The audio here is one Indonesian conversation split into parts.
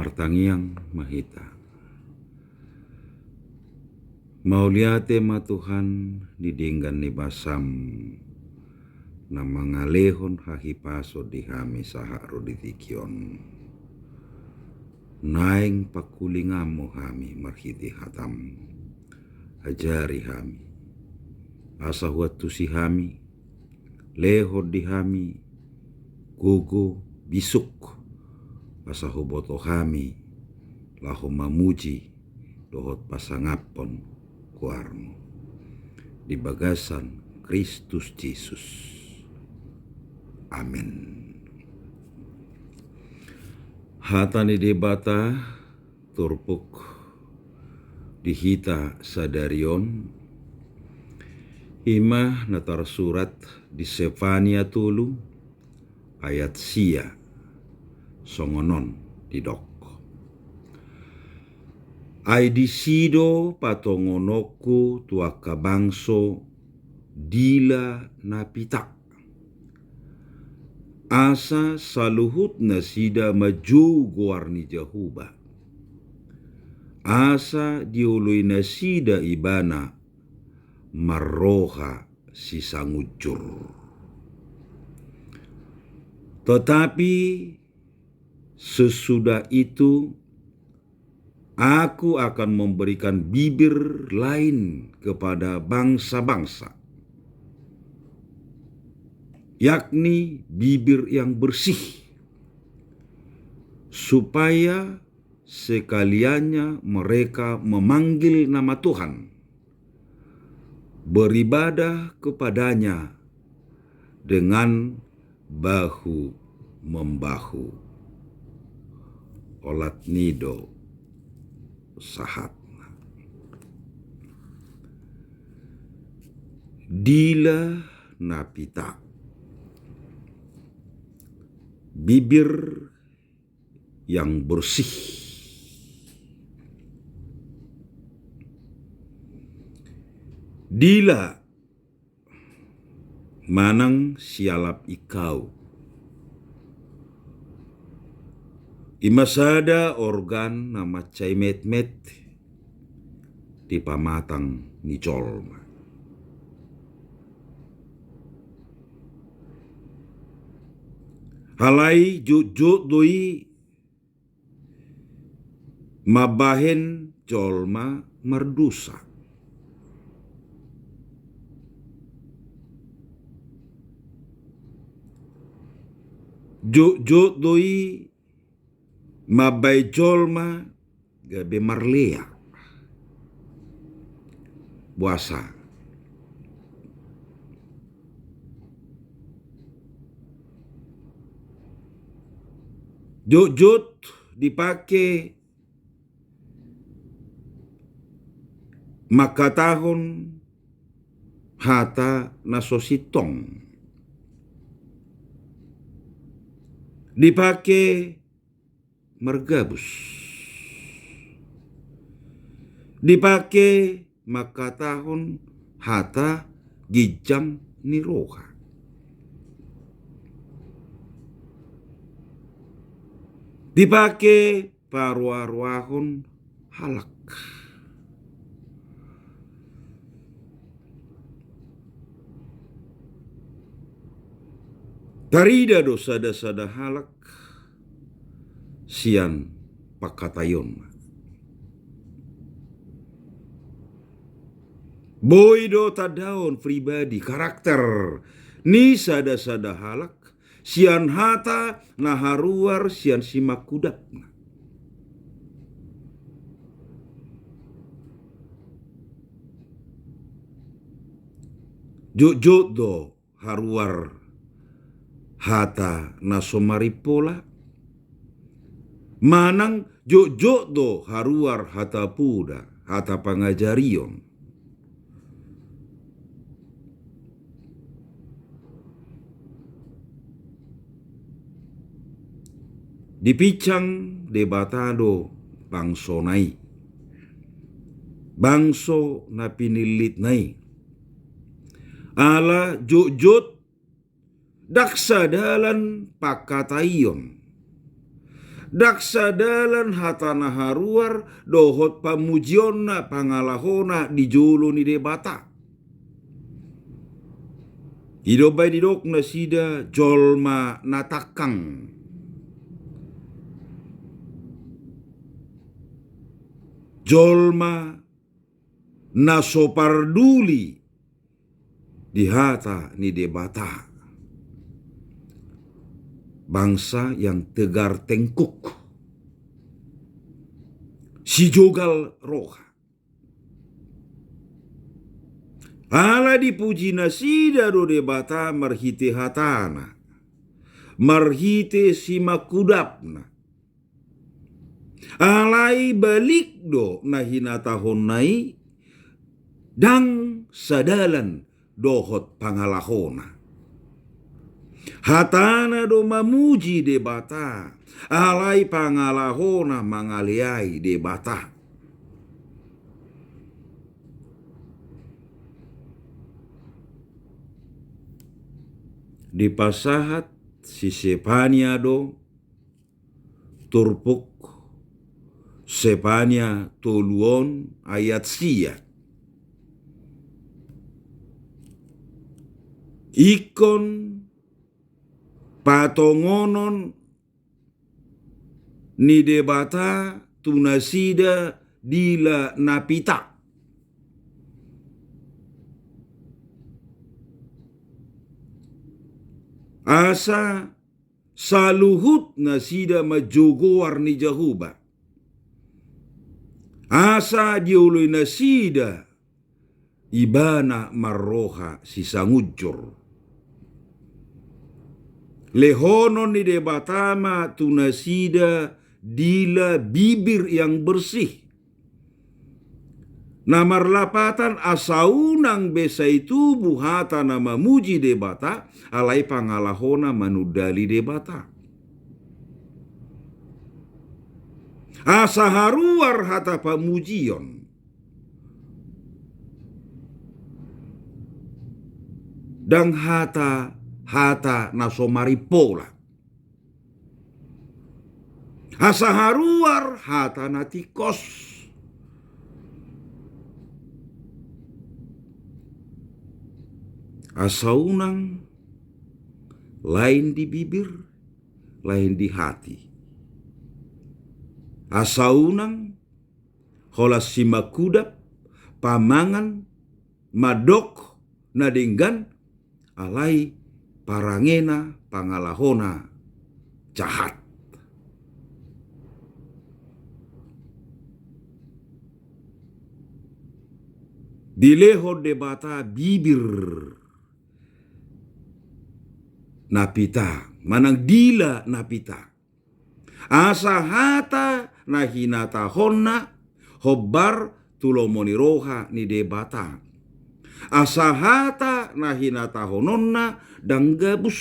martangiang mahita. Mauliate ma Tuhan didinggan ni basam na mangalehon hahipaso di hami saha roditikion. Naing pakulingamo hami marhiti hatam. Ajari hami. Asa huat tusi hami. Lehod di hami. Gugu bisuk. Asa huboto hami. Laho mamuji. Dohot pasangapon kuarmo. Di bagasan Kristus Yesus. Amin. Hatani debata turpuk dihita sadarion imah natar surat di Sefania tulu ayat sia songonon didok. Ai disido patongonoku tuaka bangso dila napitak. Asa saluhut nasida maju guarni jahuba. Asa diului nasida ibana marroha sisangucur. Tetapi sesudah itu aku akan memberikan bibir lain kepada bangsa-bangsa, yakni bibir yang bersih, supaya sekaliannya mereka memanggil nama Tuhan, beribadah kepadanya dengan bahu-membahu. Olat nido sahat. Dila napita. Bibir yang bersih. Dila manang sialap ikau. Imasada organ nama caimet-met di pamatang ni colma. Halai jujut doi mabahen colma merdusa. Jujut doi mabai colma gabe marlea. Buasa. Jujut dipakai makatahon hata nasositong. Dipakai mergabus. Dipakai makatahon hata gijam niroha. Dipakai paruah-ruahon halak. Tarida dosada-sada halak sian pakatayon. Boido tadaon pribadi karakter ni sada-sada halak sian hata naharuar sian simak kudap. Jujut do haruar hata nasomaripola. Manang jujut do haruar hata puda hata pangajarion. Dipicang debatado bangso nai. Bangso na pinilit nai. Ala jujut daksa dalan pakatayon. Daksadalan hatana haruar dohot pamujionna pangalahona di jolo ni debata. Idobay didok na sida jolma natakang. Jolma nasoparduli di hata ni debata. Bangsa yang tegar tengkuk, si jogal roha. Ala dipuji nasida do debata marhite hatana, marhite simakudapna. Alai balik do nahinata honai, dang sadalan dohot pangalahona. Hatana do mamuji debata, alai pangalahona mangaliai debata. Di pasahat si Sepania do turpuk Sepania toluon ayat sia. Ikon patongonon ni debata tunasida dila napita. Asa saluhut nasida majogoar ni Jahuba. Asa diuloy nasida ibana marroha si sangujur. Lehonon ni debatama tunasida dila bibir yang bersih. Namarlapatan asaunang besai tubuh hata nama muji debata alai pangalahona manudali debata. Asaharuar hata pamujion. Dan hata nasomaripola. Asaharuar hata natikos. Asaunang lain di bibir, lain di hati. Asaunang holas simakudap, pamangan, madok, nadinggan, alai parangena pangalahona jahat. Dileho debata bibir napita, manang dila napita. Asa hata nahinata honna hobbar tulomoniroha ni debata. Asa hata nahinata hononna danggabus.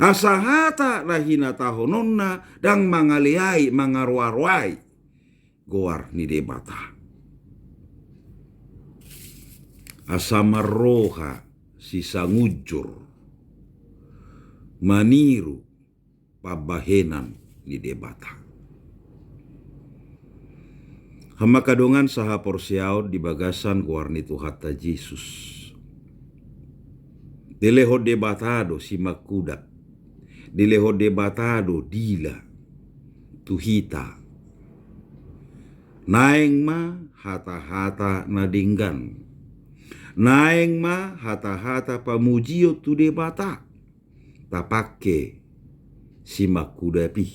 Asa hata nahinata hononna dang mangaliai mangarwarwai goar ni debata. Asa marroha si sangujur maniru pabahenan ni debata. Hamakadongan saha porsiaud di bagasan kuarni tuhata Yesus. Dileho debatado si makuda. Dileho debatado dila tuhita. Naeng ma hata-hata nadinggan. Naeng ma hata-hata pamujio tu debata. Tapake si makudapi.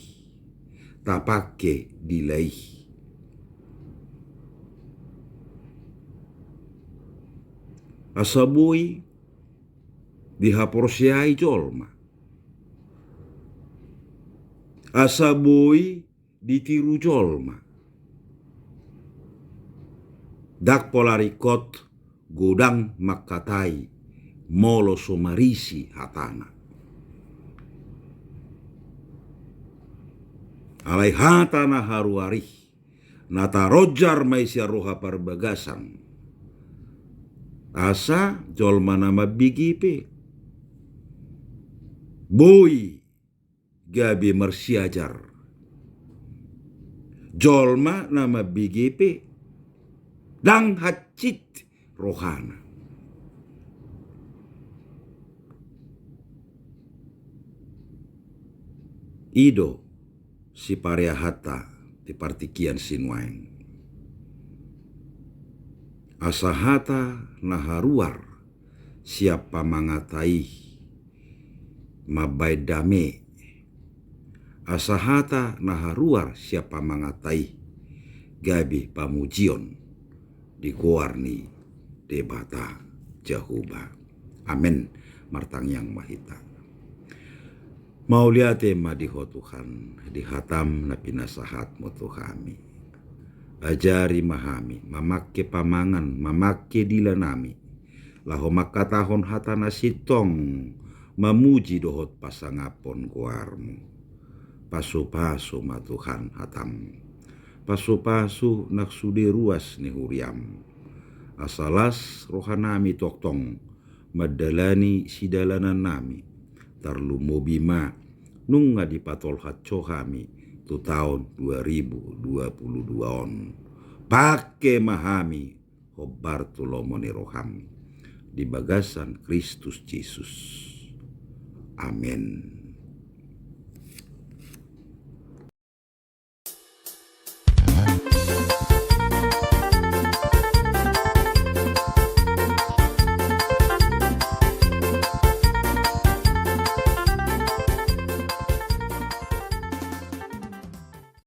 Tapake dilai. Asabui dihaporsiai jolma. Asabui ditiru jolma. Dak polarikot godang makatai molo somarisi hatana. Alai hatana haruari nata rojar maisya roha parbagasan. Asa jolma nama bigipe. Boy gabi mersiajar. Jolma nama BGP dang hacit rohana. Ido si pariahata ti partikian sinuaeng. Asahata naharuar siapa mangatai mabai dame. Asahata naharuar siapa mangatai gabi pamujion di goarni debata Jehovah. Amin. Martang yang mahita. Mau liate madiho Tuhan, dihatam na pinasahat mo to kami. Ajari mahami, mamakke pamangan, mamakke dila nami. Laho makatahon hata na sitong, mamuji dohot pasangapon kuarmu. Paso-paso matuhan hatam. Paso-paso naksudi ruas ni huriam. Asalas rohanami toktong, madalani sidalanan nami. Tarlu mobima nung nga dipatol hatso kami tu tahun 2022 on. Pake mahami ho Bartolomone roham di bagasan Kristus Yesus. Amin.